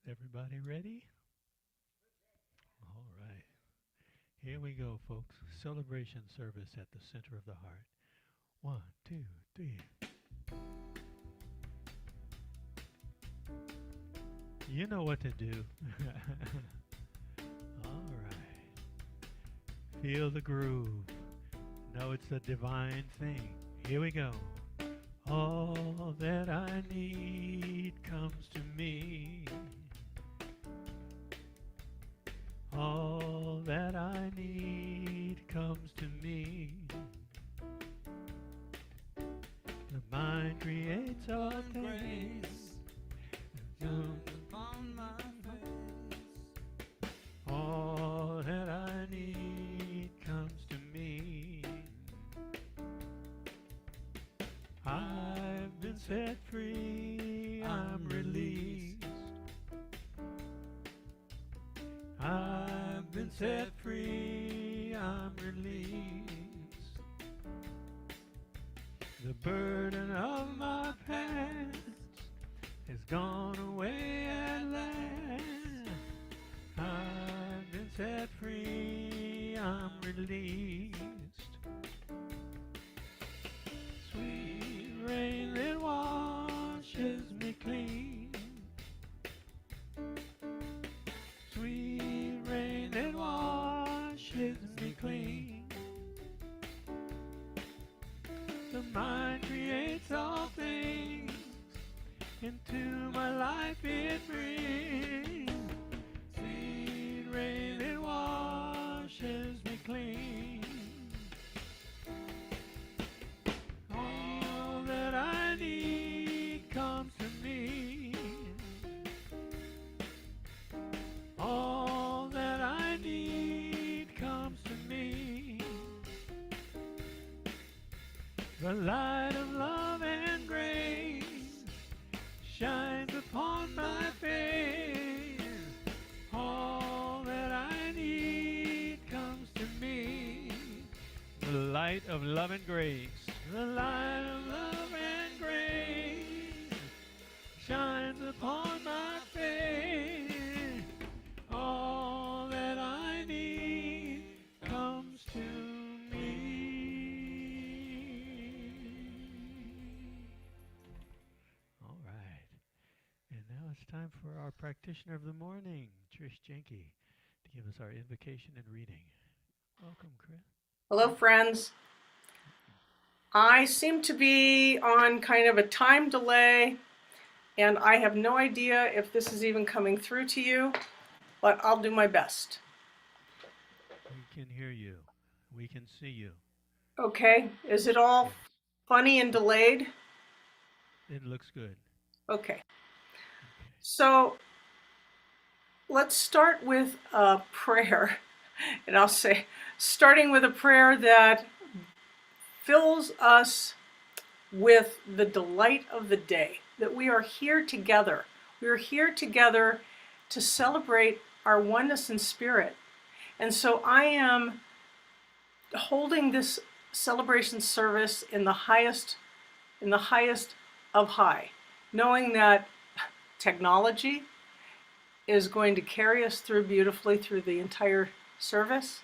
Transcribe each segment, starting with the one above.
Everybody ready? All right. Here we go, folks. Celebration service at the center of the heart. One, two, three. You know what to do. All right. Feel the groove. Know it's a divine thing. Here we go. All that I need comes to me. All that I need comes to me. The mind creates all things. Zooms upon my face. All that I need comes to me. I've been set free. I'm released. I've been set free, I'm released. The burden of my past has gone away at last. I've been set free, I'm released. Sweet rain that washes me clean. Sweet rain that washes me clean. The mind creates all things. Into my life it brings. Sweet rain that washes me clean. All that I need comes to me. All that I need comes to me. The light of love and grace shines upon my face. All that I need comes to me. The light of love and grace. The light of love and grace shines upon my face. All that I need comes to me. All right. And now it's time for our practitioner of the morning, Trish Jenke, to give us our invocation and reading. Welcome, Chris. Hello, friends. I seem to be on kind of a time delay, and I have no idea if this is even coming through to you, but I'll do my best. We can hear you. We can see you. Okay, is it all Yes. funny and delayed? It looks good. Okay, Okay. so let's start with a prayer, and I'll say, starting with a prayer that fills us with the delight of the day, that we are here together. We are here together to celebrate our oneness in spirit. And so I am holding this celebration service in the highest of high, knowing that technology is going to carry us through beautifully through the entire service.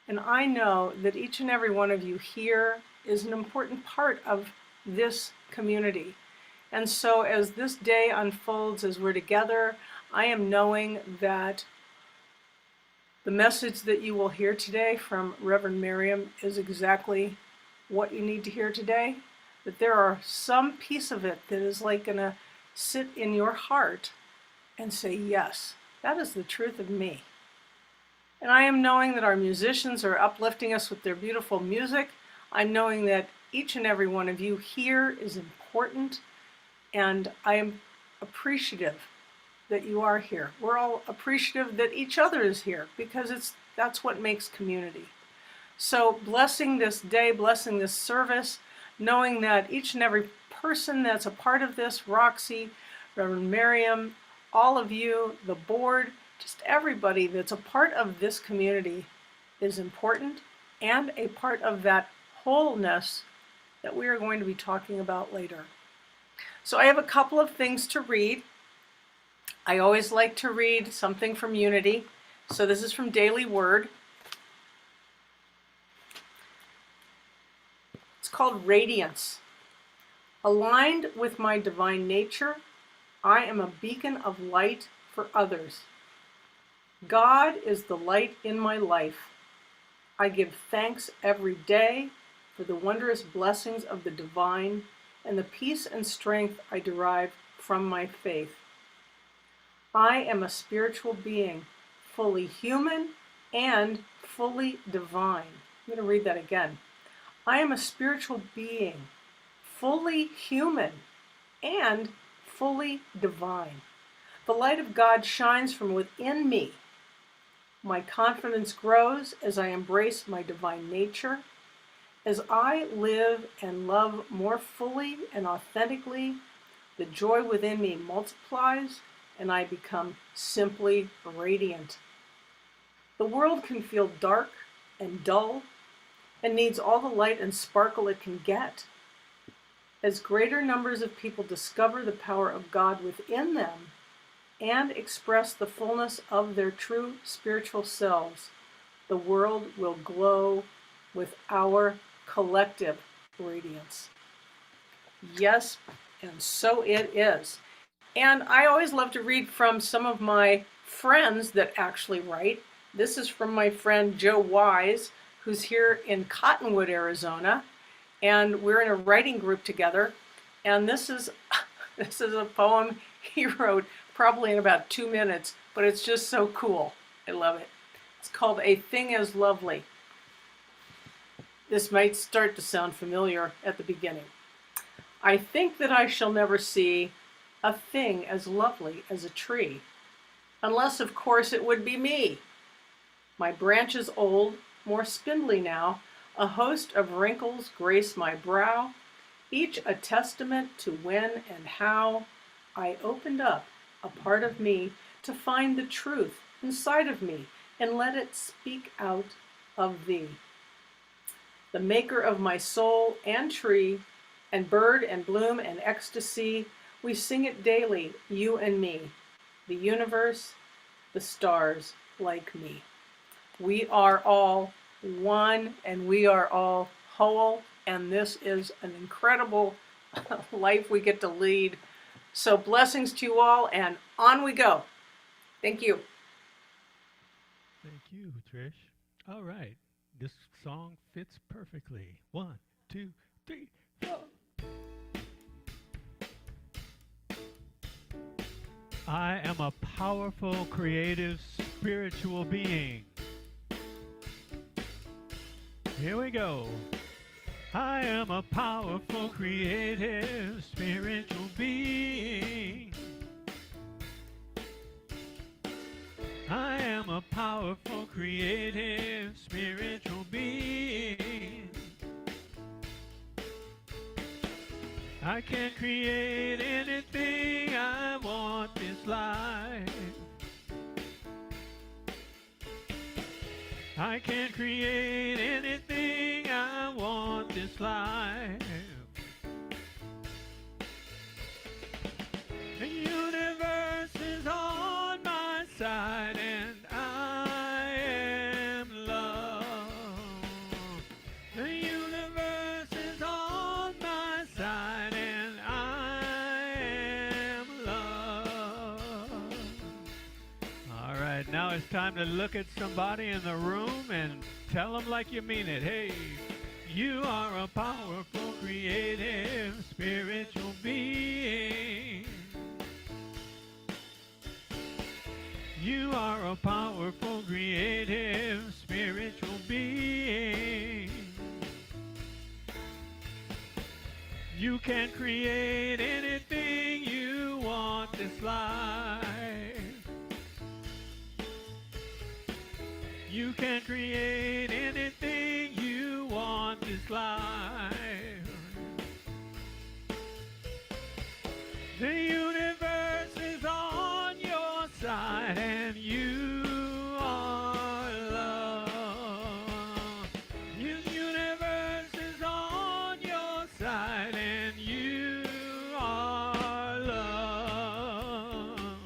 And I know that each and every one of you here is an important part of this community. And so as this day unfolds, as we're together, I am knowing that the message that you will hear today from Reverend Maryum is exactly what you need to hear today. That there are some piece of it that is like gonna sit in your heart and say, yes, that is the truth of me. And I am knowing that our musicians are uplifting us with their beautiful music. I'm knowing that each and every one of you here is important, and I am appreciative that you are here. We're all appreciative that each other is here because that's what makes community. So blessing this day, blessing this service, knowing that each and every person that's a part of this, Roxy, Reverend Maryum, all of you, the board, just everybody that's a part of this community is important and a part of that wholeness that we are going to be talking about later. So I have a couple of things to read. I always like to read something from Unity. So this is from Daily Word. It's called Radiance. Aligned with my divine nature, I am a beacon of light for others. God is the light in my life. I give thanks every day for the wondrous blessings of the divine and the peace and strength I derive from my faith. I am a spiritual being, fully human and fully divine. I'm going to read that again. I am a spiritual being, fully human and fully divine. The light of God shines from within me. My confidence grows as I embrace my divine nature. As I live and love more fully and authentically, the joy within me multiplies and I become simply radiant. The world can feel dark and dull and needs all the light and sparkle it can get. As greater numbers of people discover the power of God within them and express the fullness of their true spiritual selves, the world will glow with our collective radiance. Yes, and so it is. And I always love to read from some of my friends that actually write. This is from my friend Joe Wise, who's here in Cottonwood, Arizona. And we're in a writing group together. And this is a poem he wrote probably in about 2 minutes, but it's just so cool. I love it. It's called A Thing as Lovely. This might start to sound familiar at the beginning. I think that I shall never see a thing as lovely as a tree, unless of course it would be me. My branches old, more spindly now, a host of wrinkles grace my brow, each a testament to when and how I opened up a part of me to find the truth inside of me and let it speak out of thee. The maker of my soul and tree and bird and bloom and ecstasy, we sing it daily, you and me, the universe, the stars like me. We are all one and we are all whole, and this is an incredible life we get to lead. So blessings to you all, and on we go. Thank you. Thank you, Trish. All right. This song fits perfectly. 1, 2, 3, 4. I am a powerful, creative, spiritual being. Here we go. I am a powerful, creative, spiritual being. I am a powerful, creative, spiritual being. I can create anything I want this life. I can create anything I want this life. The universe is on my side and I am love. The universe is on my side and I am love. All right, now it's time to look at somebody in the room and tell them like you mean it. Hey, you are a powerful, creative, spiritual being. You are a powerful, creative, spiritual being. You can create anything you want this life. You can create anything you want this life. The universe is on your side and you are love. The universe is on your side and you are love.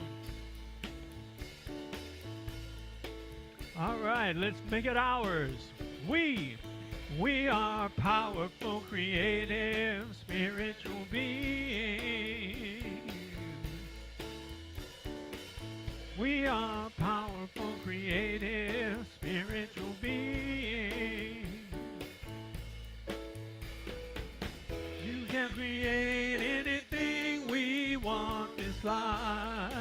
right, let's make it ours. We, we are powerful, creative, spiritual beings. We are powerful, creative, spiritual beings. You can create anything we want this life.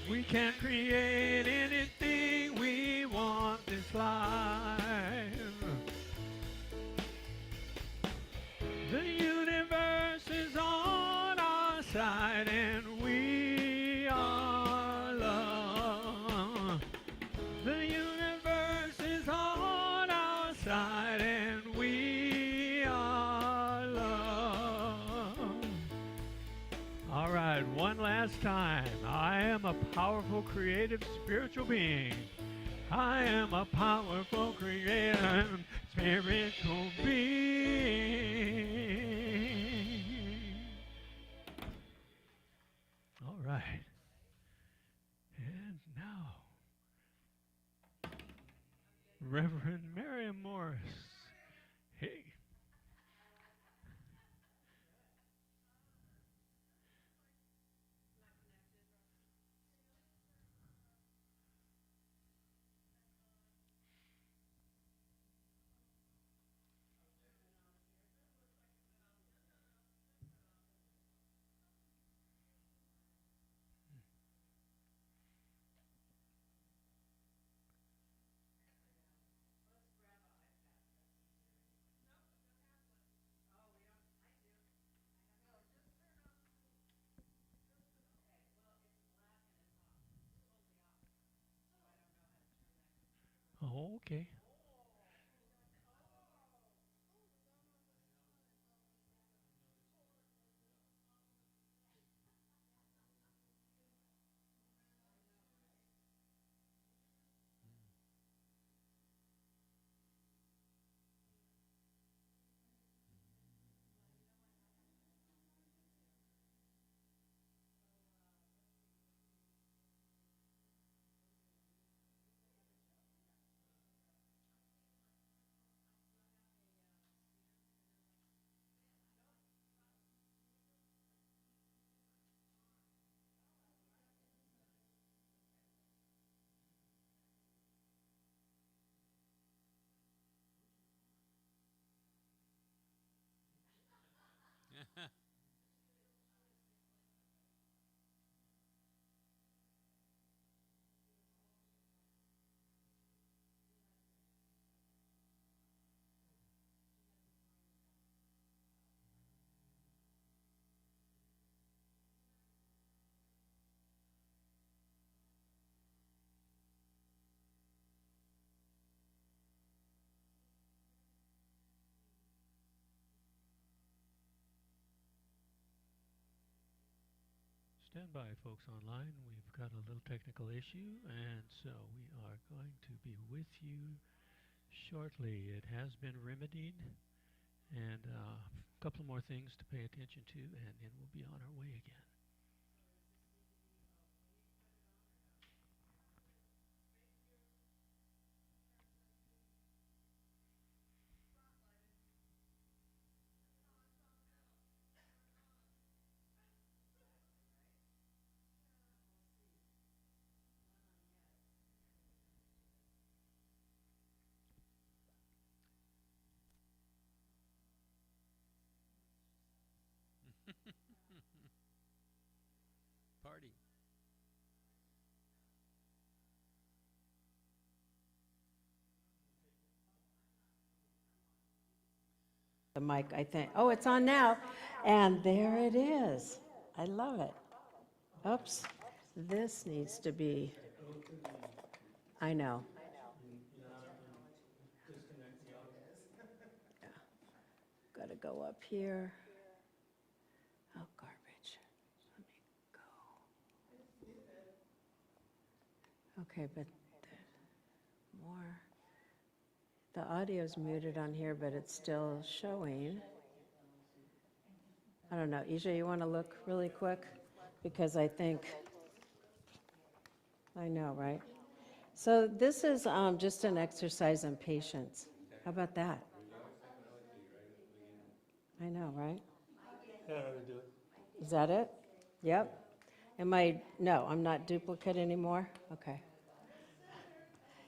We can create anything we want this life. The universe is on our side and we are love. The universe is on our side and we are love. All right, one last time. I am a powerful, creative, spiritual being. I am a powerful, creative, spiritual being. All right. And now, Reverend Maryum Morse. Hey. Oh, okay. Stand by, folks online. We've got a little technical issue, and so we are going to be with you shortly. It has been remedied, and a couple more things to pay attention to, and then we'll be on our way again. Party. The mic, I think. Oh, it's on now. And there it is. I love it. Oops. This needs to be, I know. Yeah. Got to go up here. Oh, garbage. Let me go. Okay, but more. The audio's muted on here, but it's still showing. I don't know. Isha, you want to look really quick? Because I think I know, right? So this is just an exercise in patience. How about that? I know, right? Yeah, I would do it. Is that it? Yep. No, I'm not duplicate anymore? Okay.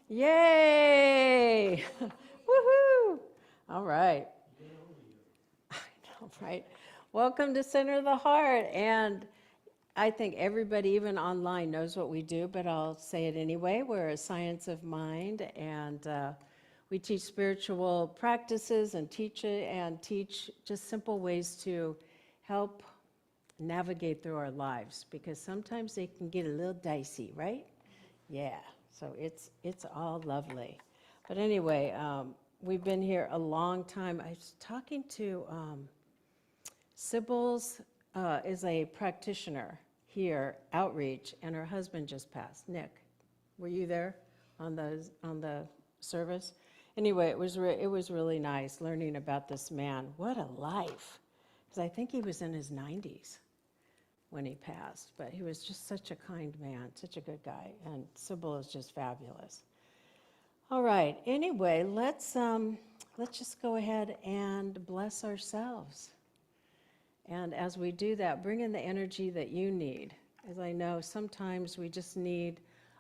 Yay! Woohoo! All right. I know, right? Welcome to Center of the Heart. And I think everybody, even online, knows what we do, but I'll say it anyway. We're a science of mind, and we teach spiritual practices and teach just simple ways to help navigate through our lives, because sometimes they can get a little dicey, right? Yeah, so it's all lovely. But anyway, we've been here a long time. I was talking to Sybil's is a practitioner here, outreach, and her husband just passed. Nick, were you there on the service? Anyway, it was really nice learning about this man. What a life! Because I think he was in his 90s when he passed, but he was just such a kind man, such a good guy, and Sybil is just fabulous. All right. Anyway, let's just go ahead and bless ourselves. And as we do that, bring in the energy that you need. As I know, sometimes we just need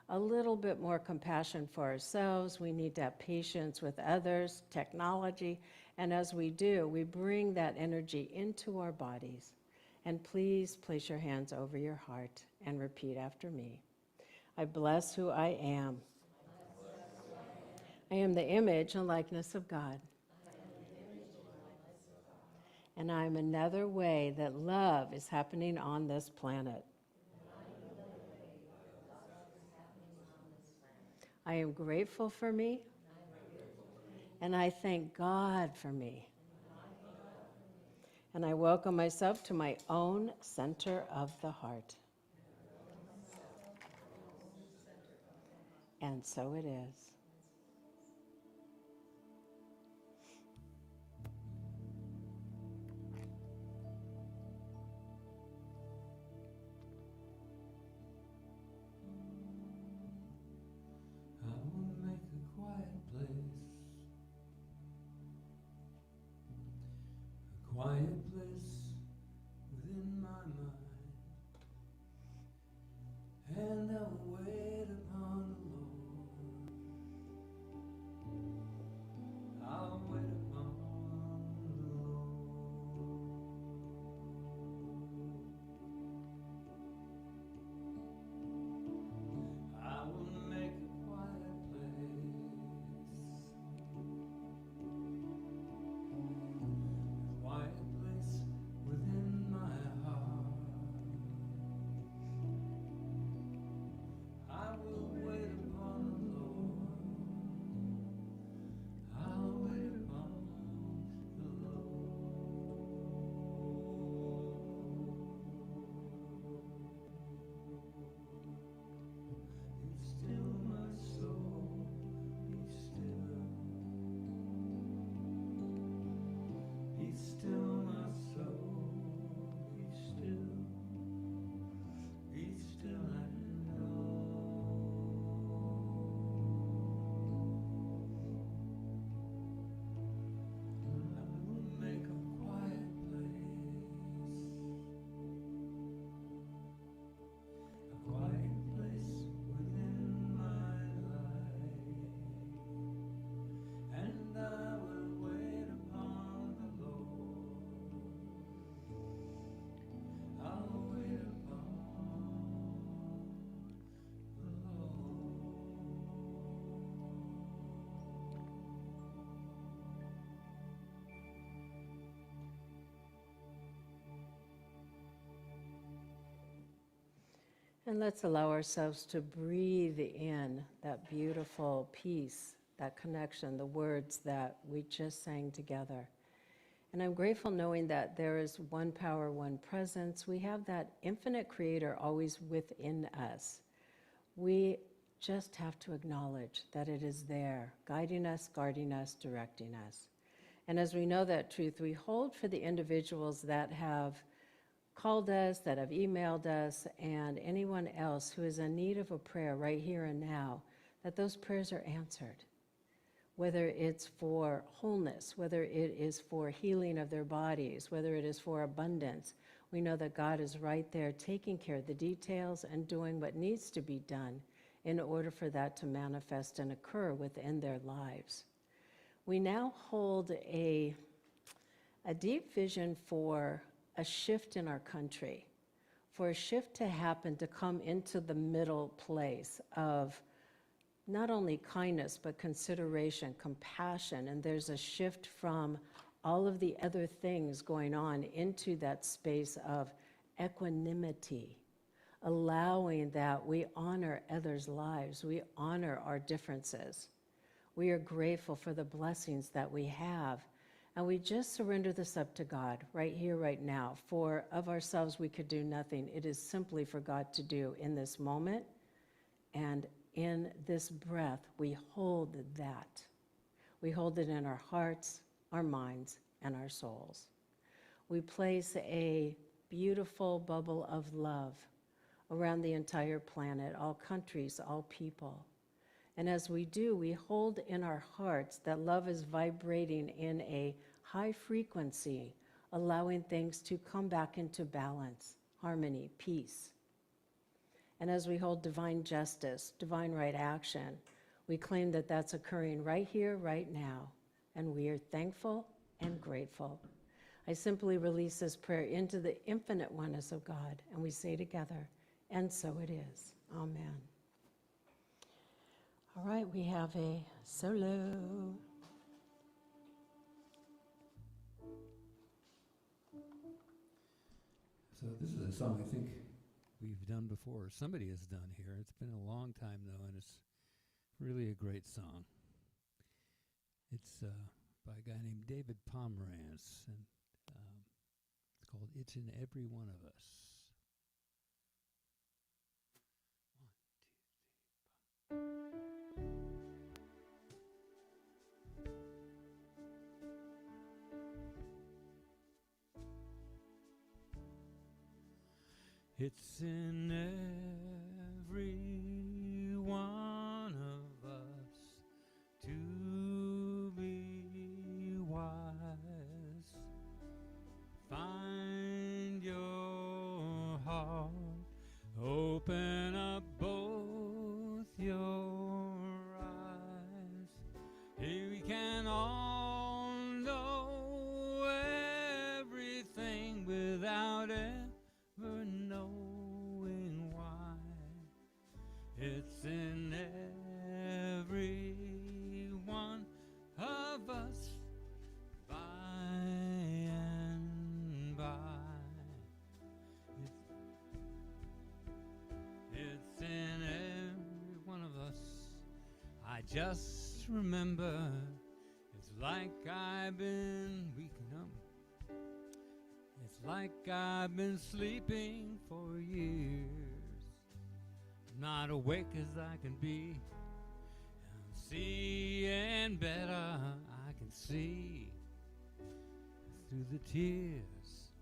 a little bit more compassion for ourselves. We need to have patience with others, technology. And as we do, we bring that energy into our bodies. And please place your hands over your heart and repeat after me. I bless who I am. I am the image and likeness of God. And I'm another way that love is happening on this planet. I am grateful for me, and I thank God for me. And I welcome myself to my own center of the heart. And so it is. I will make a quiet place within my mind, and I will wait upon the Lord. I'll wait upon the Lord. I will make a quiet place within my heart. I will wait upon the Lord. I'll wait upon the Lord. Be still, my soul, be still. Be still, my soul, be still. Be still and know. I will make a quiet place within my life, and I will wait upon the Lord. I'll wait upon the Lord. And let's allow ourselves to breathe in that beautiful peace, that connection, the words that we just sang together. And I'm grateful knowing that there is one power, one presence. We have that infinite creator always within us. We just have to acknowledge that it is there, guiding us, guarding us, directing us. And as we know that truth, we hold for the individuals that have called us, that have emailed us, and anyone else who is in need of a prayer right here and now, that those prayers are answered. Whether it's for wholeness, whether it is for healing of their bodies, whether it is for abundance, we know that God is right there taking care of the details and doing what needs to be done in order for that to manifest and occur within their lives. We now hold a deep vision for a shift in our country, for a shift to happen, to come into the middle place of not only kindness, but consideration, compassion, and there's a shift from all of the other things going on into that space of equanimity, allowing that we honor others' lives, we honor our differences. We are grateful for the blessings that we have, and we just surrender this up to God right here, right now. For of ourselves we could do nothing. It is simply for God to do in this moment, and in this breath we hold that. We hold it in our hearts, our minds, and our souls. We place a beautiful bubble of love around the entire planet, all countries, all people. And as we do, we hold in our hearts that love is vibrating in a high frequency, allowing things to come back into balance, harmony, peace. And as we hold divine justice, divine right action, we claim that that's occurring right here, right now. And we are thankful and grateful. I simply release this prayer into the infinite oneness of God, and we say together, and so it is. Amen. All right, we have a solo. So this is a song I think we've done before. Somebody has done here. It's been a long time, though, and it's really a great song. It's by a guy named David Pomerantz, and it's called It's in Every One of Us. It's in every one of us to be wise. Find your heart, open up both your eyes. Here we can all know everything without ever knowing why. It's in every one of us by and by. It's in every one of us. I just remember it's like I've been waking up. It's like I've been sleeping for years. Not awake as I can be. I'm seeing better. I can see through the tears.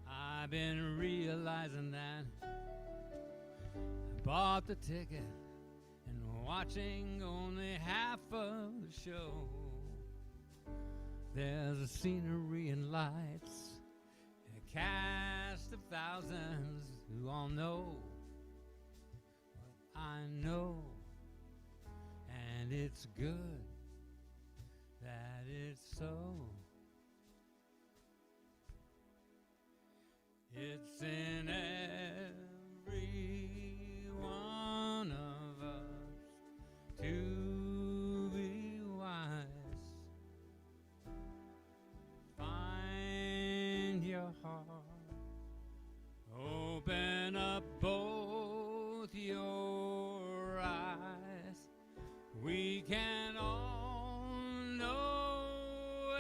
I've been realizing that I bought the ticket and watching only half of the show. There's a scenery and lights, a cast of thousands who all know what I know, and it's good that it's so. It's in every one of us to be wise. Find your heart, open up both your eyes. We can all know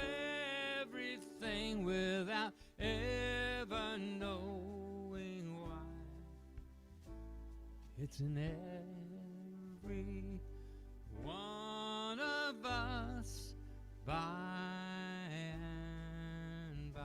everything without ever knowing why. It's in every one of us by and by.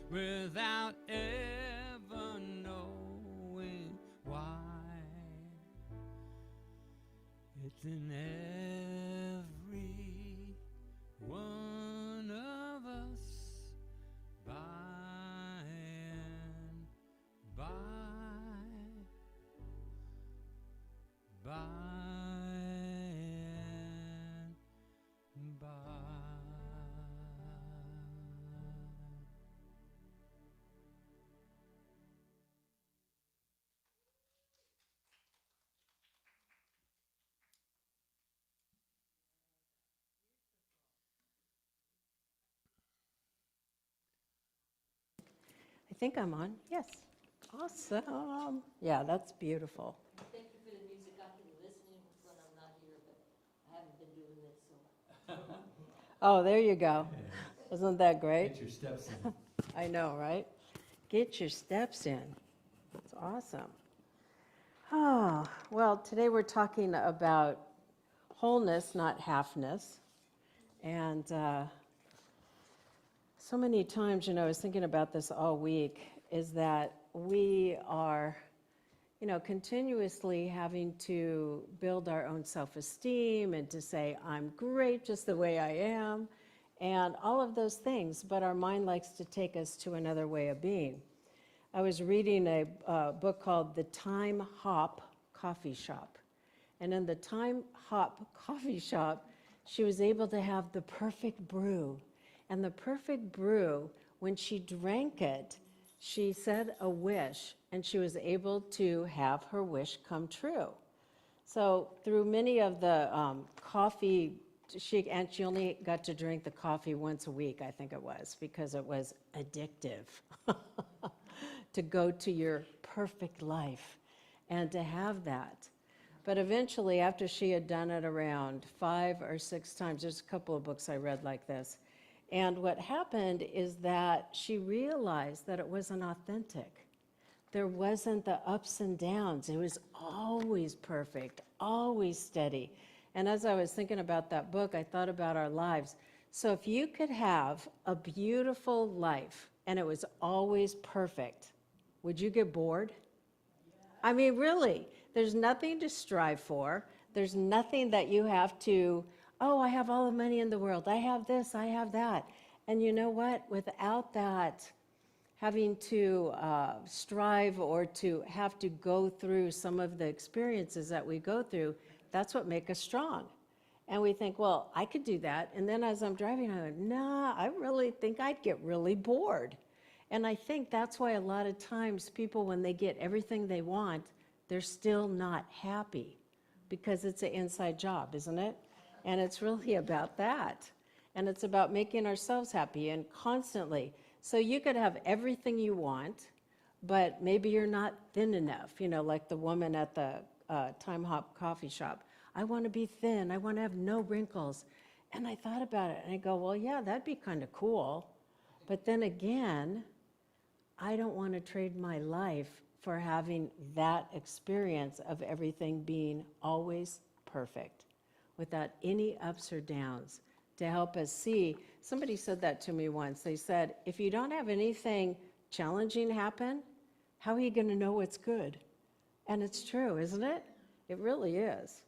without ever knowing why. It's in every one of us by and by and by. I think I'm on. Yes. Awesome. Yeah, that's beautiful. Thank you for the music. I've been listening when I'm not here, but I haven't been doing it, so. Oh, there you go. Isn't that great? Get your steps in. I know, right? Get your steps in. That's awesome. Oh, well, today we're talking about wholeness, not half-ness. And so many times, I was thinking about this all week, is that we are, continuously having to build our own self-esteem and to say, I'm great just the way I am, and all of those things, but our mind likes to take us to another way of being. I was reading a book called The Time Hop Coffee Shop. And in the Time Hop Coffee Shop, she was able to have the perfect brew. And the perfect brew, when she drank it, she said a wish, and she was able to have her wish come true. So through many of the coffee, she only got to drink the coffee once a week, I think it was, because it was addictive to go to your perfect life and to have that. But eventually, after she had done it around 5 or 6 times, there's a couple of books I read like this, and what happened is that she realized that it wasn't authentic. There wasn't the ups and downs. It was always perfect, always steady. And as I was thinking about that book, I thought about our lives. So if you could have a beautiful life and it was always perfect, would you get bored? I mean, really, there's nothing to strive for. There's nothing that you have to, oh, I have all the money in the world. I have this, I have that. And you know what? Without that, having to strive or to have to go through some of the experiences that we go through, that's what makes us strong. And we think, well, I could do that. And then as I'm driving, I go, nah, I really think I'd get really bored. And I think that's why a lot of times people, when they get everything they want, they're still not happy, because it's an inside job, isn't it? And it's really about that. And it's about making ourselves happy and constantly. So you could have everything you want, but maybe you're not thin enough, like the woman at the Time Hop coffee shop. I want to be thin. I want to have no wrinkles. And I thought about it, and I go, well, yeah, that'd be kind of cool. But then again, I don't want to trade my life for having that experience of everything being always perfect, without any ups or downs, to help us see. Somebody said that to me once. They said, if you don't have anything challenging happen, how are you going to know what's good? And it's true, isn't it? It really is.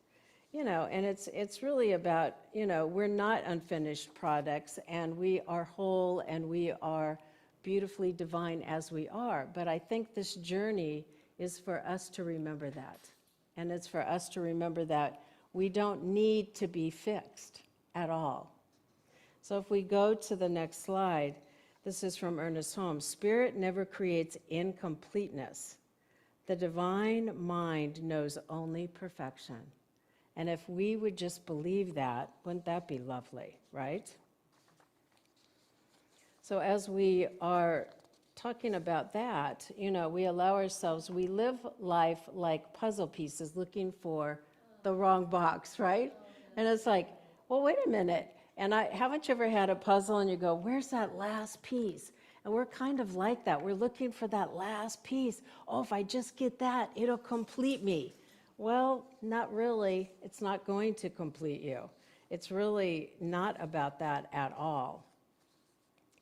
And it's really about, we're not unfinished products, and we are whole, and we are beautifully divine as we are. But I think this journey is for us to remember that. And it's for us to remember that we don't need to be fixed at all. So if we go to the next slide, this is from Ernest Holmes. Spirit never creates incompleteness. The divine mind knows only perfection. And if we would just believe that, wouldn't that be lovely, right? So as we are talking about that, we allow ourselves, we live life like puzzle pieces looking for the wrong box, right? And it's like, well, wait a minute. And haven't you ever had a puzzle and you go, where's that last piece? And we're kind of like that. We're looking for that last piece. Oh, if I just get that, it'll complete me. Well, not really. It's not going to complete you. It's really not about that at all.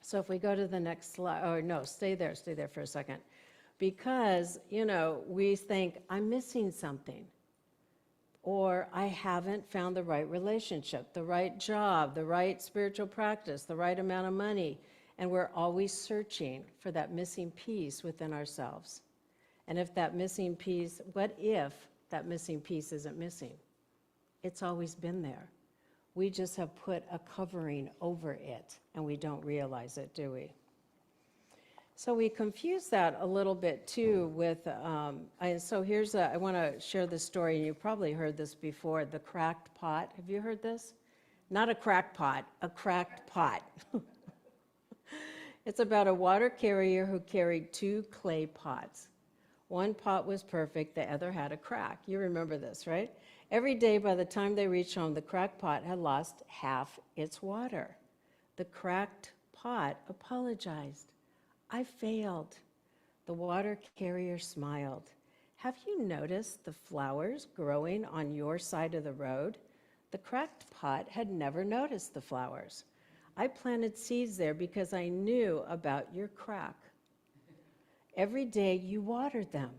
So if we go to the next slide, or no, stay there for a second. Because, we think, I'm missing something. Or I haven't found the right relationship, the right job, the right spiritual practice, the right amount of money. And we're always searching for that missing piece within ourselves. And if that missing piece, what if that missing piece isn't missing? It's always been there. We just have put a covering over it, and we don't realize it, do we? So we confuse that a little bit too with, so here's I want to share this story, and you've probably heard this before, the cracked pot. Have you heard this? Not a crack pot, a cracked pot. It's about a water carrier who carried 2 clay pots. One pot was perfect, the other had a crack. You remember this, right? Every day by the time they reached home, the cracked pot had lost half its water. The cracked pot apologized. I failed. The water carrier smiled. Have you noticed the flowers growing on your side of the road? The cracked pot had never noticed the flowers. I planted seeds there because I knew about your crack. Every day you watered them.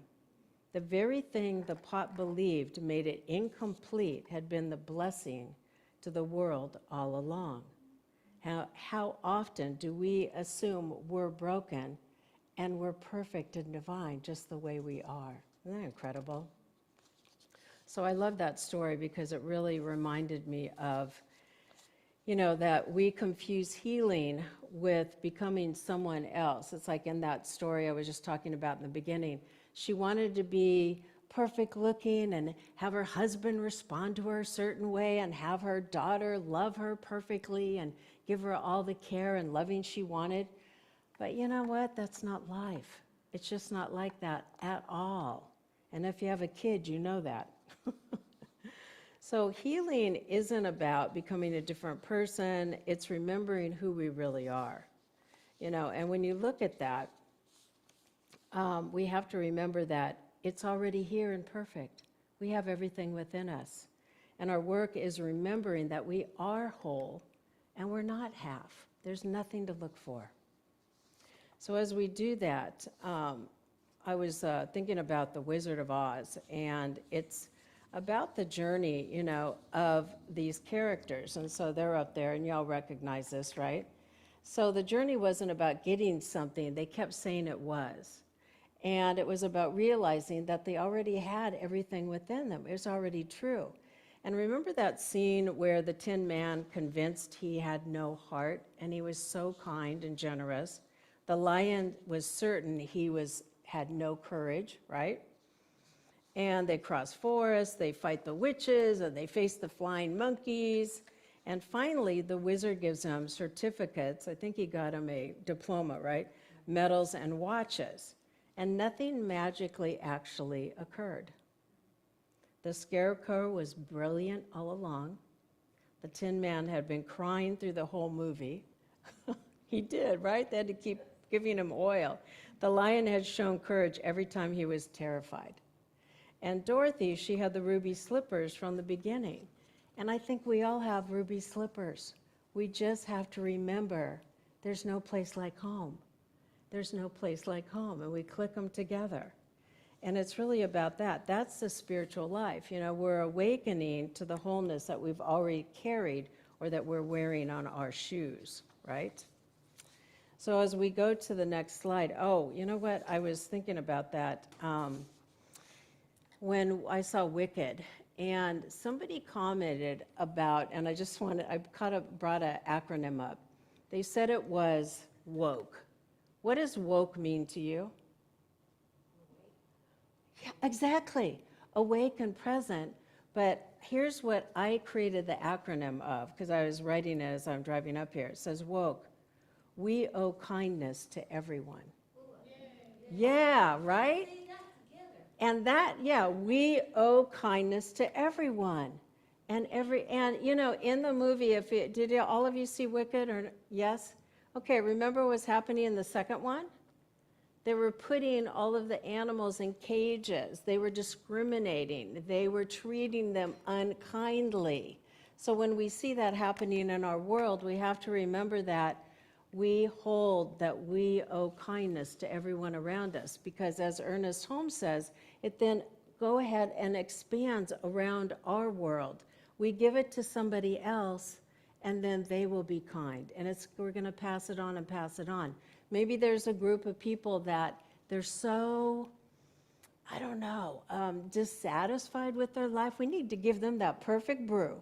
The very thing the pot believed made it incomplete had been the blessing to the world all along. How often do we assume we're broken and we're perfect and divine just the way we are? Isn't that incredible? So I love that story because it really reminded me of, that we confuse healing with becoming someone else. It's like in that story I was just talking about in the beginning. She wanted to be perfect looking and have her husband respond to her a certain way and have her daughter love her perfectly and give her all the care and loving she wanted. But you know what? That's not life. It's just not like that at all. And if you have a kid, you know that. So healing isn't about becoming a different person. It's remembering who we really are. And when you look at that, we have to remember that it's already here and perfect. We have everything within us. And our work is remembering that we are whole and we're not half. There's nothing to look for. So as we do that, I was thinking about The Wizard of Oz, and it's about the journey, of these characters. And so they're up there, and y'all recognize this, right? So the journey wasn't about getting something. They kept saying it was. And it was about realizing that they already had everything within them. It was already true. And remember that scene where the Tin Man convinced he had no heart, and he was so kind and generous. The lion was certain he had no courage, right? And they cross forests, they fight the witches, and they face the flying monkeys. And finally, the wizard gives them certificates. I think he got him a diploma, right? Medals and watches. And nothing magically actually occurred. The scarecrow was brilliant all along. The Tin Man had been crying through the whole movie. He did, right? They had to keep giving him oil. The lion had shown courage every time he was terrified. And Dorothy, she had the ruby slippers from the beginning. And I think we all have ruby slippers. We just have to remember there's no place like home. There's no place like home, and we click them together. And it's really about that. That's the spiritual life. We're awakening to the wholeness that we've already carried or that we're wearing on our shoes, right? So as we go to the next slide, you know what? I was thinking about that when I saw Wicked, and somebody commented about, and I brought an acronym up. They said it was woke. What does woke mean to you? Yeah, exactly. Awake and present. But here's what I created the acronym of, because I was writing it as I'm driving up here. It says woke. We owe kindness to everyone. Yeah, right? And we owe kindness to everyone. And in the movie, did all of you see Wicked or yes? Okay, remember what's happening in the second one? They were putting all of the animals in cages. They were discriminating. They were treating them unkindly. So when we see that happening in our world, we have to remember that we hold that we owe kindness to everyone around us, because as Ernest Holmes says, it then go ahead and expands around our world. We give it to somebody else, and then they will be kind. And we're going to pass it on and pass it on. Maybe there's a group of people that they're so, I don't know, dissatisfied with their life. We need to give them that perfect brew.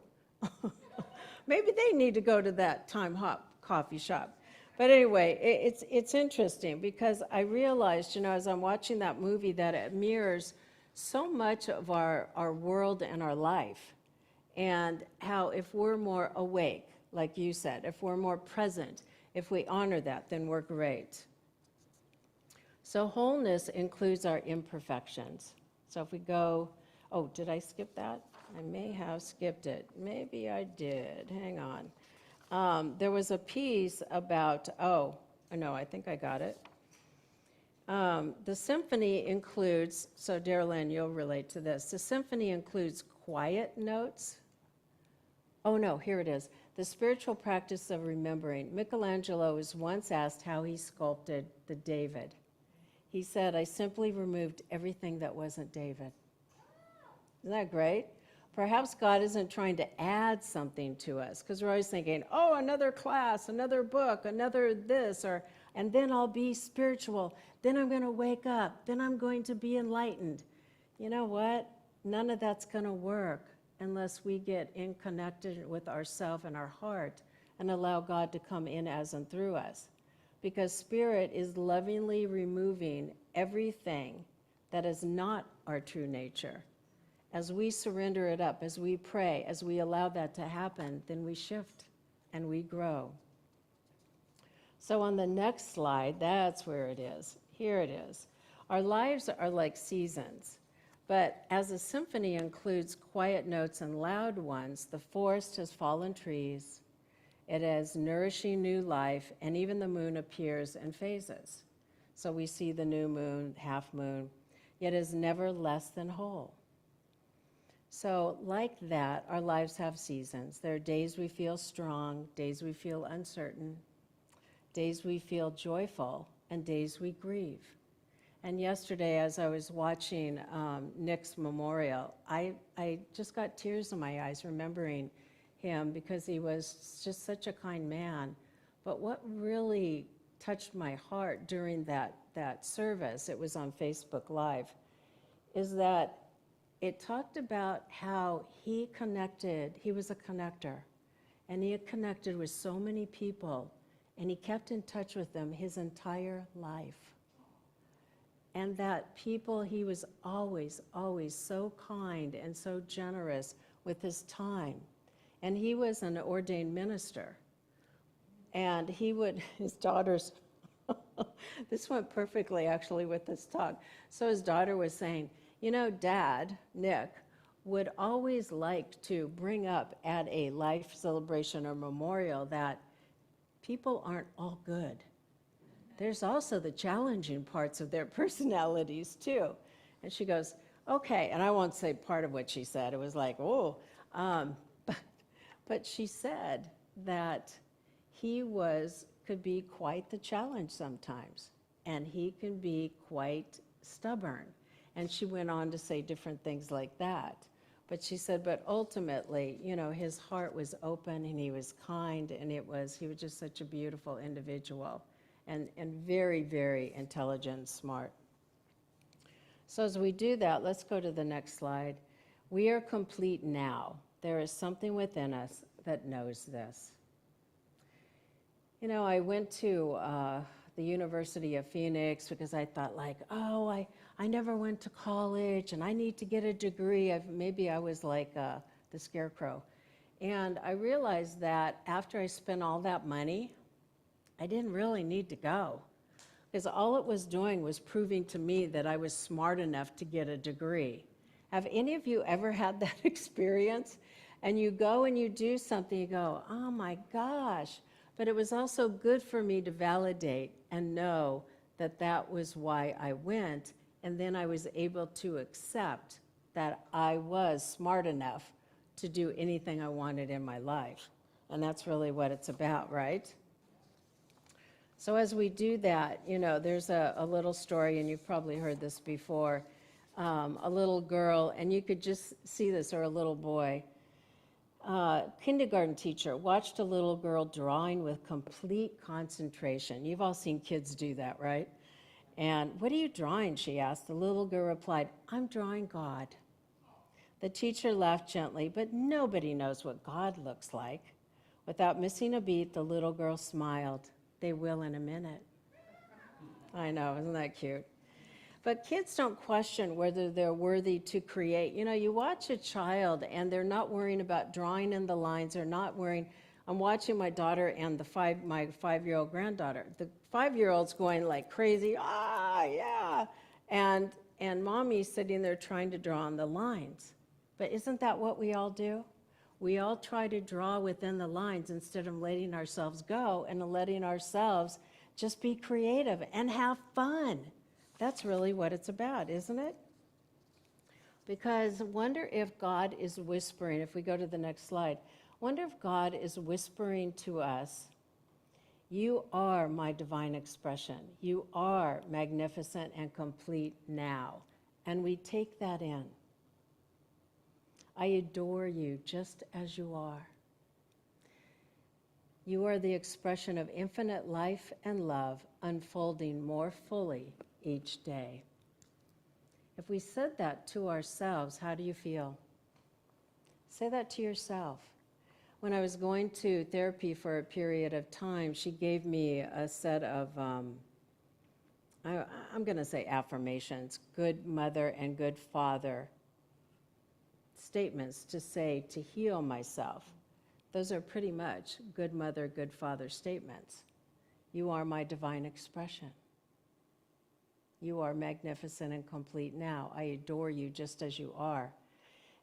Maybe they need to go to that Time Hop coffee shop. But anyway, it's interesting because I realized, as I'm watching that movie, that it mirrors so much of our world and our life. And how if we're more awake, like you said, if we're more present, if we honor that, then we're great. So wholeness includes our imperfections. So if we go, oh, did I skip that? I may have skipped it. Maybe I did. Hang on. There was a piece about, no, I think I got it. The symphony includes, so Darylyn, you'll relate to this. The symphony includes quiet notes. Oh no, here it is. The spiritual practice of remembering. Michelangelo was once asked how he sculpted the David. He said, I simply removed everything that wasn't David. Isn't that great? Perhaps God isn't trying to add something to us, because we're always thinking, oh, another class, another book, another this, and then I'll be spiritual. Then I'm going to wake up. Then I'm going to be enlightened. You know what? None of that's going to work unless we get in connected with ourselves and our heart and allow God to come in as and through us. Because Spirit is lovingly removing everything that is not our true nature. As we surrender it up, as we pray, as we allow that to happen, then we shift and we grow. So on the next slide, that's where it is. Here it is. Our lives are like seasons. But as a symphony includes quiet notes and loud ones, the forest has fallen trees, it has nourishing new life, and even the moon appears in phases. So we see the new moon, half moon, yet is never less than whole. So like that, our lives have seasons. There are days we feel strong, days we feel uncertain, days we feel joyful, and days we grieve. And yesterday, as I was watching Nick's memorial, I just got tears in my eyes remembering him because he was just such a kind man. But what really touched my heart during that service, it was on Facebook Live, is that it talked about how he connected, he was a connector, and he had connected with so many people, and he kept in touch with them his entire life. And that people, he was always, always so kind and so generous with his time. And he was an ordained minister. And he would, his daughters, this went perfectly actually with this talk. So his daughter was saying, Dad, Nick, would always like to bring up at a life celebration or memorial that people aren't all good. There's also the challenging parts of their personalities too. And she goes, okay, and I won't say part of what she said. It was like, but she said that he could be quite the challenge sometimes, and he can be quite stubborn. And she went on to say different things like that. But she said, but ultimately, his heart was open and he was kind, and he was just such a beautiful individual. And very, very intelligent and smart. So as we do that, let's go to the next slide. We are complete now. There is something within us that knows this. I went to the University of Phoenix because I thought I never went to college and I need to get a degree. Maybe I was like the scarecrow. And I realized that after I spent all that money, I didn't really need to go, because all it was doing was proving to me that I was smart enough to get a degree. Have any of you ever had that experience? And you go and you do something, you go, oh my gosh. But it was also good for me to validate and know that that was why I went, and then I was able to accept that I was smart enough to do anything I wanted in my life. And that's really what it's about, right? So as we do that, there's a little story, and you've probably heard this before. A little girl, and you could just see this, or a little boy. Kindergarten teacher watched a little girl drawing with complete concentration. You've all seen kids do that, right? And what are you drawing? She asked. The little girl replied, I'm drawing God. The teacher laughed gently, but nobody knows what God looks like. Without missing a beat, the little girl smiled. They will in a minute. I know, isn't that cute? But kids don't question whether they're worthy to create. You watch a child and they're not worrying about drawing in the lines. They're not worrying. I'm watching my daughter and my 5-year-old granddaughter. The 5-year-old's going like crazy, yeah. And mommy's sitting there trying to draw on the lines. But isn't that what we all do? We all try to draw within the lines instead of letting ourselves go and letting ourselves just be creative and have fun. That's really what it's about, isn't it? Because wonder if God is whispering, if we go to the next slide, wonder if God is whispering to us, you are my divine expression. You are magnificent and complete now. And we take that in. I adore you just as you are. You are the expression of infinite life and love unfolding more fully each day. If we said that to ourselves, how do you feel? Say that to yourself. When I was going to therapy for a period of time, she gave me a set of, I'm going to say affirmations, good mother and good father statements to say to heal myself. Those are pretty much good mother, good father statements. You are my divine expression. You are magnificent and complete now. I adore you just as you are.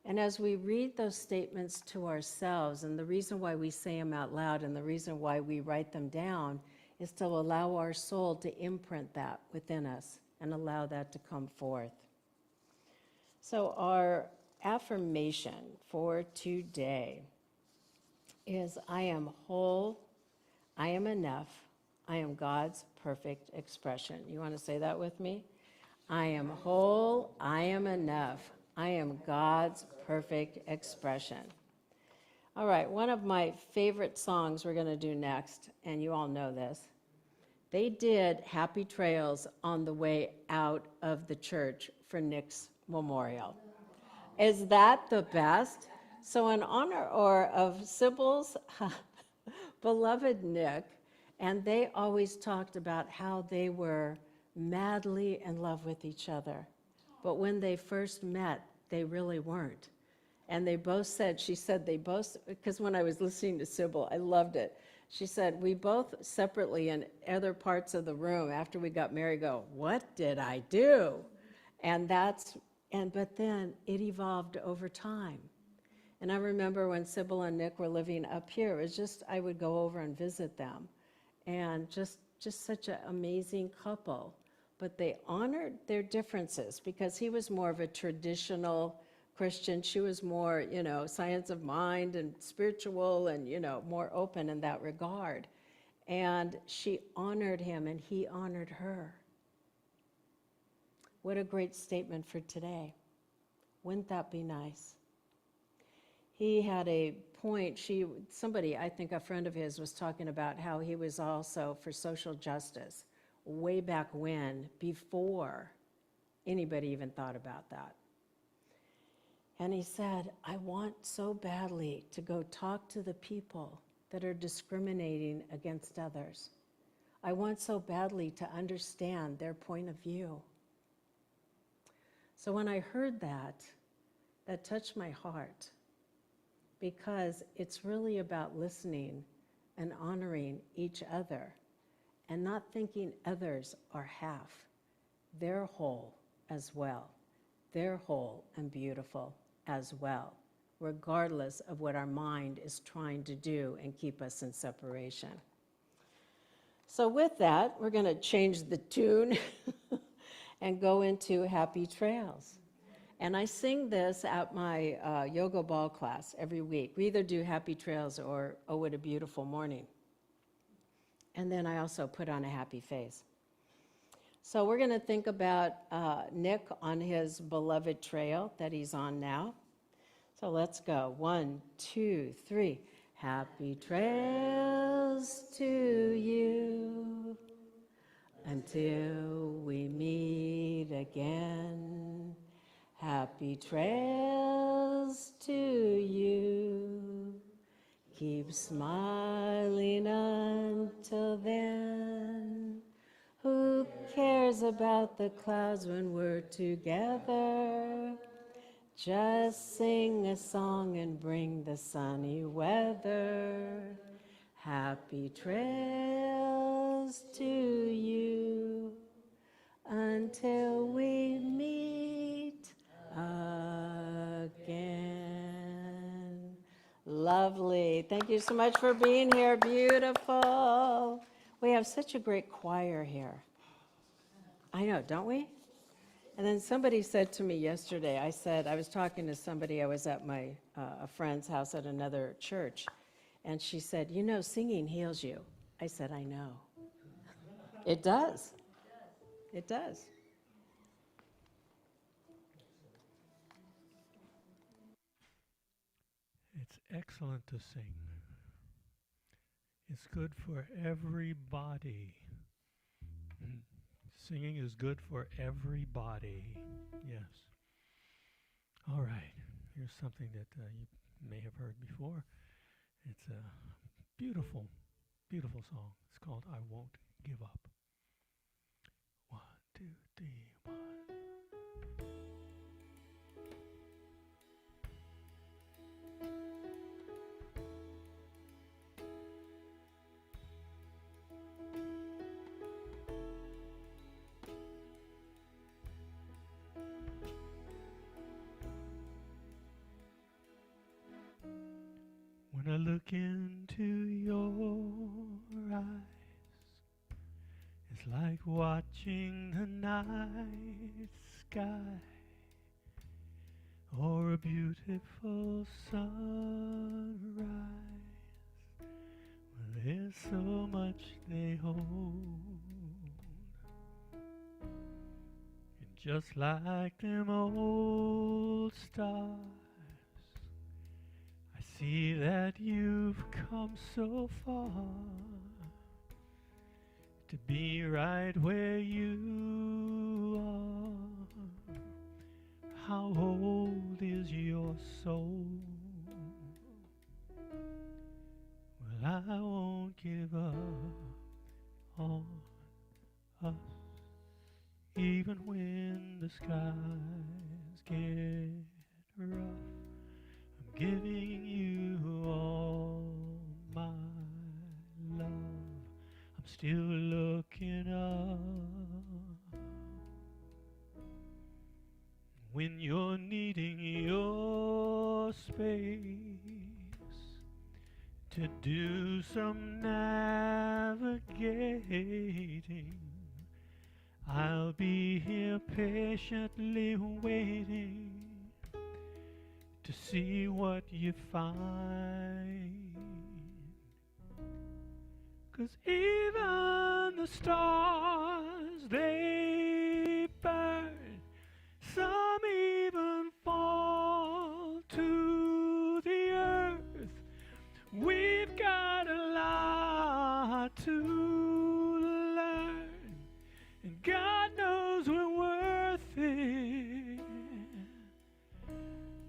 And as we read those statements to ourselves, and the reason why we say them out loud and the reason why we write them down is to allow our soul to imprint that within us and allow that to come forth. So our affirmation for today is I am whole, I am enough, I am God's perfect expression. You want to say that with me? I am whole, I am enough, I am God's perfect expression. All right, one of my favorite songs we're going to do next, and you all know this. They did Happy Trails on the way out of the church for Nick's memorial. Is that the best? So in honor of Sybil's beloved Nick, and they always talked about how they were madly in love with each other. But when they first met, they really weren't. And they both said, she said they both, because when I was listening to Sybil, I loved it. She said, we both separately in other parts of the room after we got married go, what did I do? But then it evolved over time. And I remember when Sybil and Nick were living up here, it was just, I would go over and visit them. And just such an amazing couple. But they honored their differences because he was more of a traditional Christian. She was more, science of mind and spiritual and, more open in that regard. And she honored him and he honored her. What a great statement for today. Wouldn't that be nice? He had a point, somebody, I think a friend of his was talking about how he was also for social justice way back when, before anybody even thought about that. And he said, I want so badly to go talk to the people that are discriminating against others. I want so badly to understand their point of view. So when I heard that touched my heart because it's really about listening and honoring each other and not thinking others are half. They're whole as well. They're whole and beautiful as well, regardless of what our mind is trying to do and keep us in separation. So with that, we're going to change the tune and go into Happy Trails. And I sing this at my yoga ball class every week. We either do Happy Trails or Oh, What a Beautiful Morning. And then I also put on a happy face. So we're going to think about Nick on his beloved trail that he's on now. So let's go. 1, 2, 3. Happy trails to you until we meet again. Happy trails to you. Keep smiling until then. Who cares about the clouds when we're together? Just sing a song and bring the sunny weather. Happy trails to you until we meet again. Lovely. Thank you so much for being here. Beautiful. We have such a great choir here. I know, don't we? And then somebody said to me yesterday, I was talking to somebody, I was at a friend's house at another church, and she said, you know, singing heals you. I said, I know. It does. It does. It's excellent to sing. It's good for everybody. Singing is good for everybody. Yes. All right. Here's something that you may have heard before. It's a beautiful, beautiful song. It's called I Won't Give Up. 1, 2, 3, 1. When I look into your eyes, it's like watching the night sky or a beautiful sunrise. Well, there's so much they hold, and just like them old stars, I see that you've come so far to be right where you are. How old is your soul? Well, I won't give up on us, even when the skies get rough. I'm giving you all my love. I'm still looking up. When you're needing your space to do some navigating, I'll be here patiently waiting to see what you find. 'Cause even the stars, they burn. Some even fall to the earth. We've got a lot to learn, and God knows we're worth it.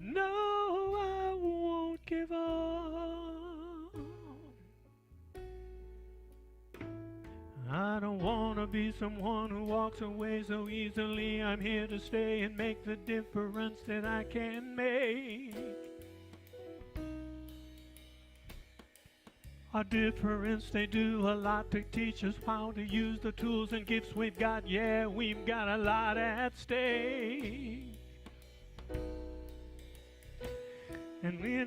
No, I won't give up. I don't want to be someone who walks away so easily. I'm here to stay and make the difference that I can make. A difference, they do a lot to teach us how to use the tools and gifts we've got. Yeah, we've got a lot at stake. And we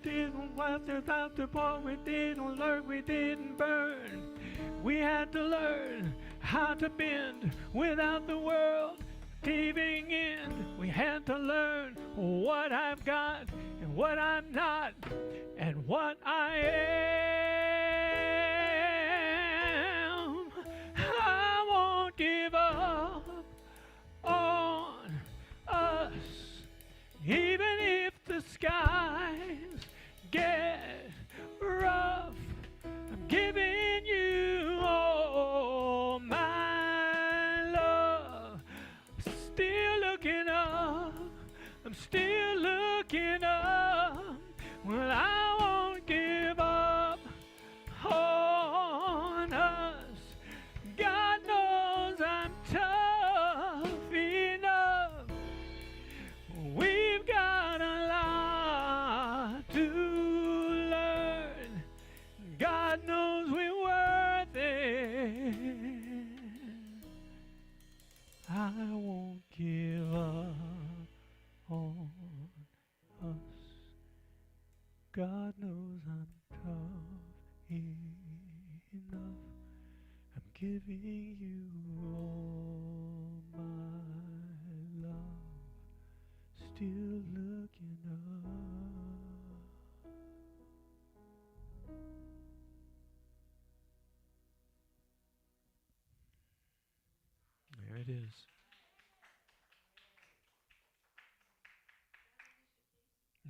didn't wipe without the ball, we didn't learn, we didn't burn. We had to learn how to bend without the world caving in. We had to learn what I've got and what I'm not and what I am. tough enough. I'm giving you all my love. Still looking up. There it is.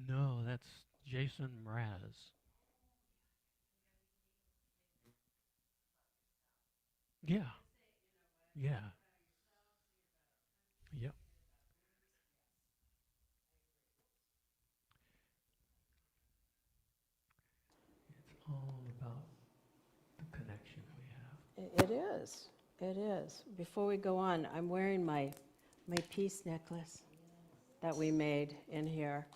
No, that's Jason Mraz. Yeah, yeah, yep. It's all about the connection we have. It is. It is. Before we go on, I'm wearing my peace necklace that we made in here.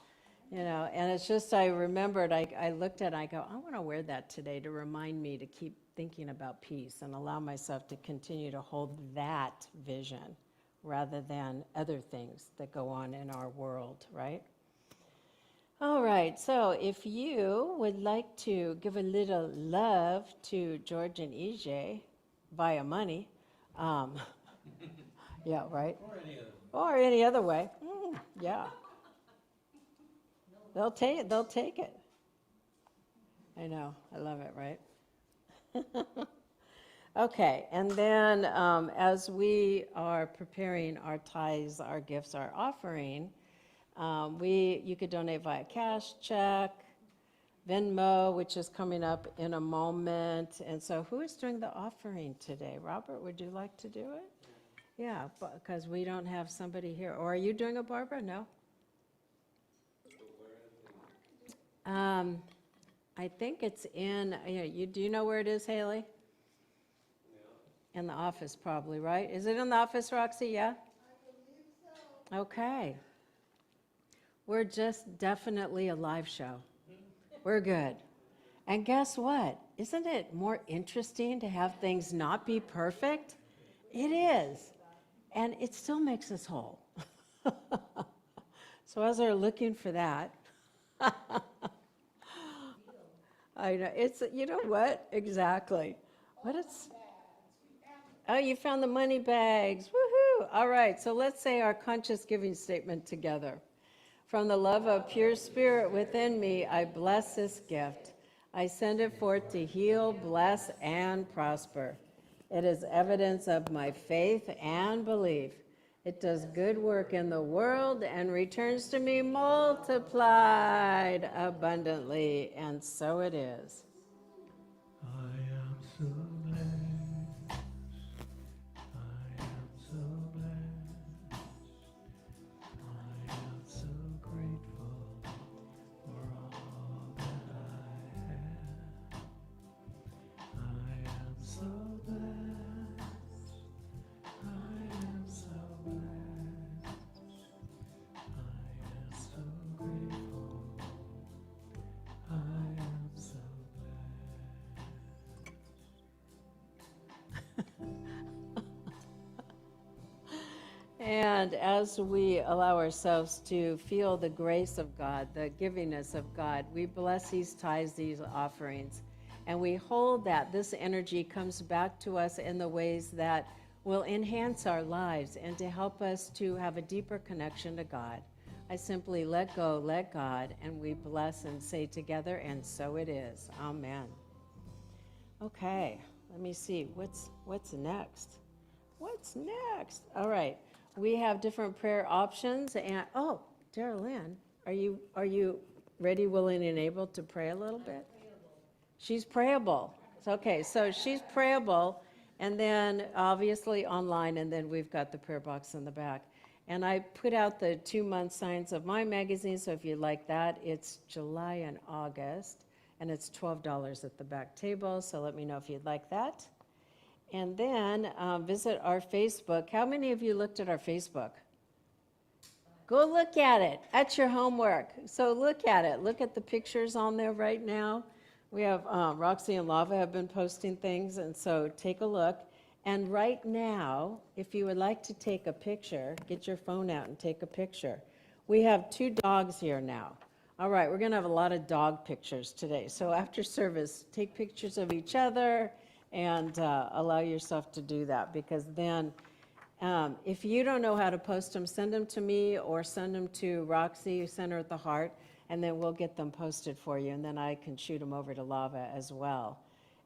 And it's just, I remembered, I looked at it, I go, I want to wear that today to remind me to keep thinking about peace and allow myself to continue to hold that vision rather than other things that go on in our world, right? All right, so if you would like to give a little love to George and EJ via money, um, yeah, right? Or any other way, yeah. They'll take it. I know, I love it, right? Okay, and then as we are preparing our tithes, our gifts, our offering, you could donate via cash, check, Venmo, which is coming up in a moment. And so who is doing the offering today? Robert, would you like to do it? Yeah, because we don't have somebody here. Or are you doing it, Barbara? No? I think it's in, do you know where it is, Haley? In the office probably, right? Is it in the office, Roxy? Yeah? Okay. We're just definitely a live show. We're good. And guess what? Isn't it more interesting to have things not be perfect? It is. And it still makes us whole. So as we're looking for that, I know, you know what? Exactly. What it's, oh, you found the money bags. Woohoo! All right, so let's say our conscious giving statement together. From the love of pure spirit within me, I bless this gift. I send it forth to heal, bless, and prosper. It is evidence of my faith and belief. It does good work in the world and returns to me multiplied abundantly, and so it is. I am so blessed. I am so blessed. I am so grateful for all that I have. I am so blessed. I am so blessed. I am so grateful. I am so blessed. And as we allow ourselves to feel the grace of God, the givingness of God, we bless these tithes, these offerings, and we hold that. This energy comes back to us in the ways that will enhance our lives and to help us to have a deeper connection to God. I simply let go, let God, and we bless and say together, and so it is. Amen. Okay, let me see. What's next? What's next? All right. We have different prayer options, and Darylyn, are you ready, willing, and able to pray a little bit? She's prayable. Okay, so she's prayable, and then obviously online, and then we've got the prayer box in the back. And I put out the 2-month Signs of Mind magazine, so if you like that, it's July and August, and it's $12 at the back table, so let me know if you'd like that. And then visit our Facebook. How many of you looked at our Facebook? Go look at it. That's your homework. So look at it. Look at the pictures on there right now. We have Roxy and Lava have been posting things, and so take a look. And right now, if you would like to take a picture, get your phone out and take a picture. We have 2 dogs here now. All right, we're going to have a lot of dog pictures today. So after service, take pictures of each other and allow yourself to do that, because then if you don't know how to post them, send them to me or send them to Roxy, Center at the Heart, and then we'll get them posted for you, and then I can shoot them over to Lava as well.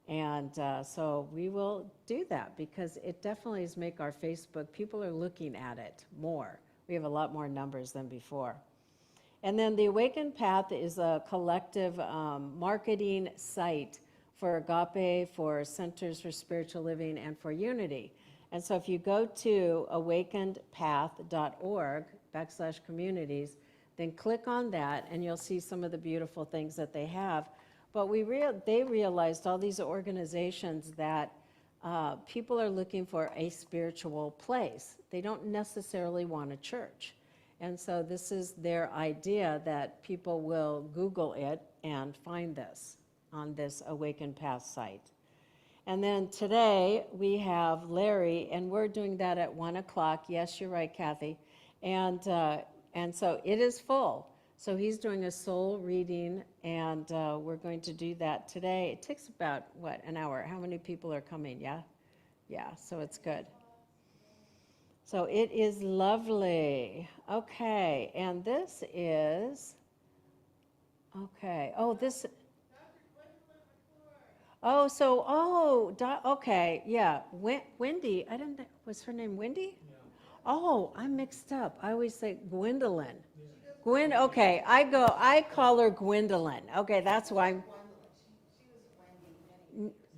And so we will do that, because it definitely is make our Facebook, people are looking at it more. We have a lot more numbers than before. And then the Awakened Path is a collective marketing site for Agape, for Centers for Spiritual Living, and for Unity. And so if you go to awakenedpath.org/communities, then click on that and you'll see some of the beautiful things that they have. But they realized, all these organizations, that people are looking for a spiritual place. They don't necessarily want a church. And so this is their idea, that people will Google it and find this on this Awakened Path site. And then today we have Larry, and we're doing that at 1 o'clock. Yes, you're right, Kathy. And so it is full. So he's doing a soul reading, and we're going to do that today. It takes about, an hour? How many people are coming? Yeah? Yeah, so it's good. So it is lovely. Okay, and this is, okay, okay, yeah, Wendy, I didn't, was her name Wendy? No. Oh, I'm mixed up. I always say Gwendolyn. Okay, I call her Gwendolyn. Okay, that's why I'm.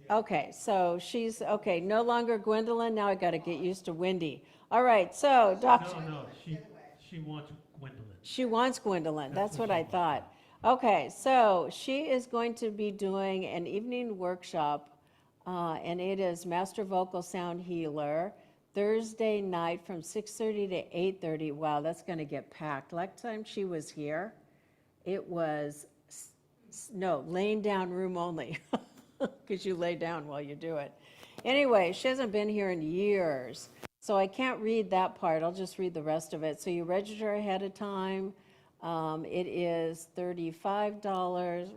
Okay, so she's, okay, no longer Gwendolyn, now I gotta get used to Wendy. All right, so Dr. No, she wants Gwendolyn. She wants Gwendolyn, that's what I thought. Okay, so she is going to be doing an evening workshop, and it is Master Vocal Sound Healer, Thursday night from 6:30 to 8:30. Wow, that's gonna get packed. Last time she was here, it was, laying down room only, because you lay down while you do it. Anyway, she hasn't been here in years, so I can't read that part. I'll just read the rest of it. So you register ahead of time. It is $35.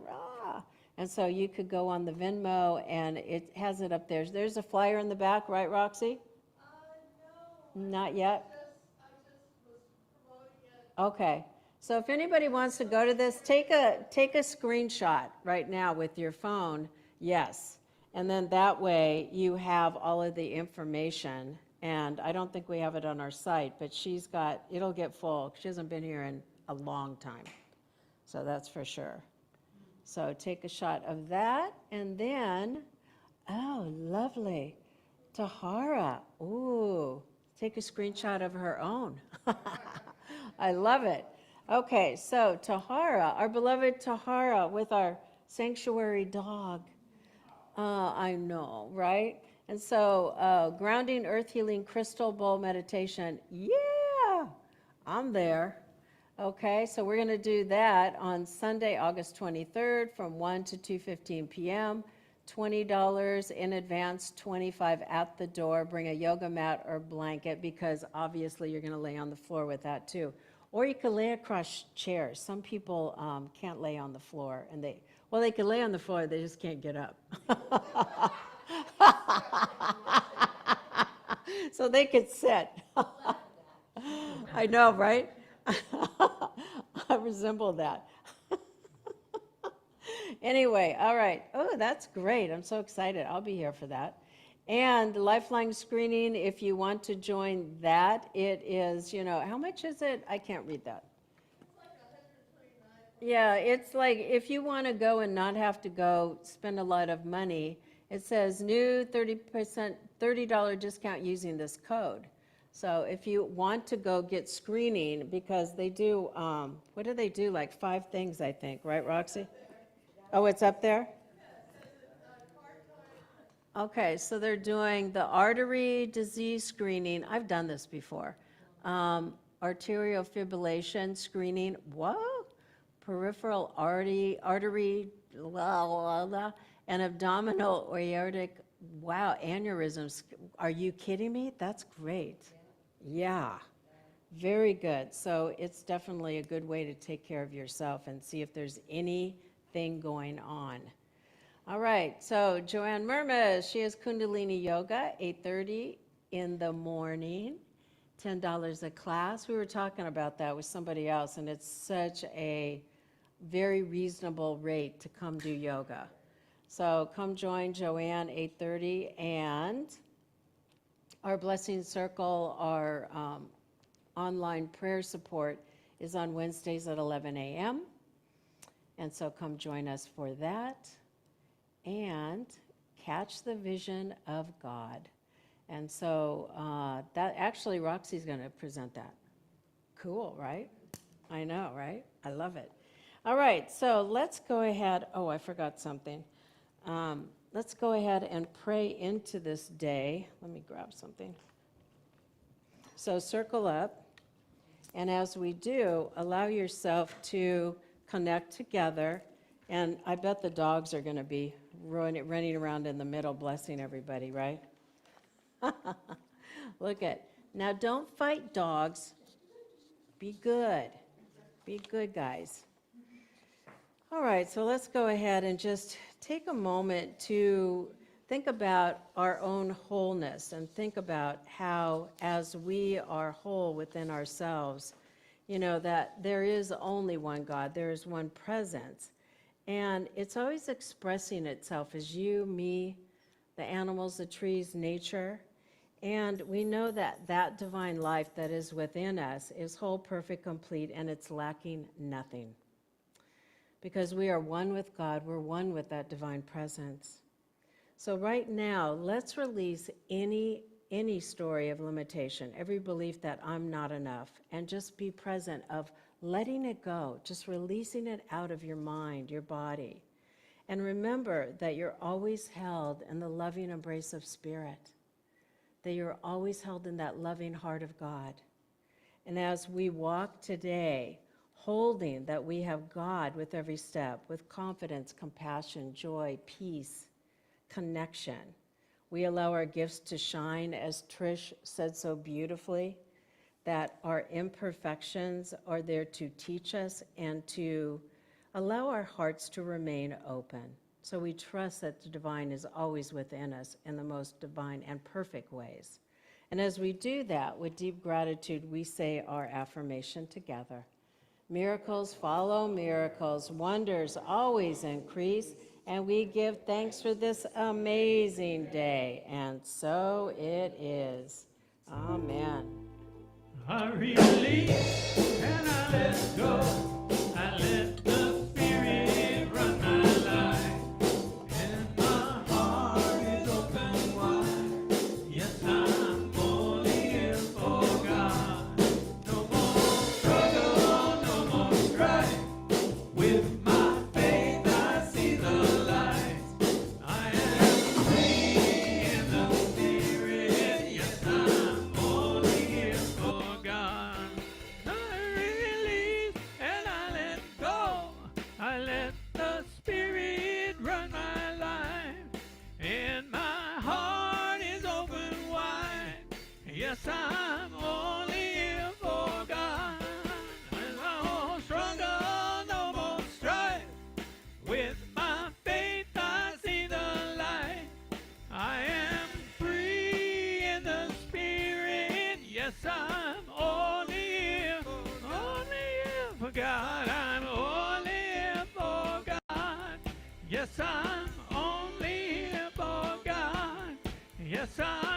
And so you could go on the Venmo, and it has it up there. There's a flyer in the back, right, Roxy? No. Not yet? I just was promoting it. Okay. So if anybody wants to go to this, take a screenshot right now with your phone. Yes. And then that way you have all of the information. And I don't think we have it on our site, but it'll get full. She hasn't been here in a long time. So that's for sure. So take a shot of that. And then, oh, lovely. Tahara. Ooh, take a screenshot of her own. I love it. Okay, so Tahara, our beloved Tahara with our sanctuary dog. I know, right? And so grounding earth healing crystal bowl meditation. Yeah, I'm there. Okay, so we're going to do that on Sunday, August 23rd from 1 to 2:15 p.m. $20 in advance, $25 at the door. Bring a yoga mat or blanket, because obviously you're going to lay on the floor with that too. Or you can lay across chairs. Some people can't lay on the floor, and they can lay on the floor, they just can't get up. So they could sit. I know, right? I resemble that. Anyway, all right. Oh, that's great. I'm so excited. I'll be here for that. And lifeline screening, if you want to join that, it is, how much is it? I can't read that. It's like $129. Yeah, it's like, if you want to go and not have to go spend a lot of money, it says new 30% discount using this code. So if you want to go get screening, because they do, what do they do? Like 5 things, I think, right, Roxy? Oh, it's up there? Okay, so they're doing the artery disease screening. I've done this before. Arterial fibrillation screening. What? Peripheral artery, blah, blah, blah, and abdominal aortic, aneurysms. Are you kidding me? That's great. Yeah, Very good. So it's definitely a good way to take care of yourself and see if there's anything going on. All right, so Joanne Murmas, she has Kundalini Yoga, 8:30 in the morning, $10 a class. We were talking about that with somebody else, and it's such a very reasonable rate to come do yoga. So come join Joanne, 8:30, and our Blessing Circle, our online prayer support is on Wednesdays at 11 a.m. And so come join us for that and catch the vision of God. And so that actually Roxy's going to present that. Cool, right? I know, right? I love it. All right, so let's go ahead. Oh, I forgot something. Let's go ahead and pray into this day. Let me grab something. So circle up. And as we do, allow yourself to connect together. And I bet the dogs are going to be running around in the middle, blessing everybody, right? Look at. Now, don't fight dogs. Be good. Be good, guys. All right, so let's go ahead and just take a moment to think about our own wholeness and think about how, as we are whole within ourselves, you know, that there is only one God, there is one presence. And it's always expressing itself as you, me, the animals, the trees, nature. And we know that that divine life that is within us is whole, perfect, complete, and it's lacking nothing. Because we are one with God, we're one with that divine presence. So right now, let's release any story of limitation, every belief that I'm not enough, and just be present of letting it go, just releasing it out of your mind, your body. And remember that you're always held in the loving embrace of Spirit, that you're always held in that loving heart of God. And as we walk today, holding that we have God with every step, with confidence, compassion, joy, peace, connection. We allow our gifts to shine, as Trish said so beautifully, that our imperfections are there to teach us and to allow our hearts to remain open. So we trust that the divine is always within us in the most divine and perfect ways. And as we do that, with deep gratitude, we say our affirmation together. Miracles follow miracles, wonders always increase, and we give thanks for this amazing day. And so it is. Amen. I release and I let go. I let the Spirit run my life. And my heart is open wide. Yes, I'm only here for God. No more struggle, no more strife. With my faith I see the light. I am free in the Spirit. Yes, I'm only here for God. I release and I let go. I let the Spirit run my life. And my heart is open wide. Yes, I'm only here for God. And no more struggle, no more strife. With my faith I see the light. I am free in the Spirit. Yes, I'm only here for God. I'm only here for God. Yes, I'm only here for God. Yes, I'm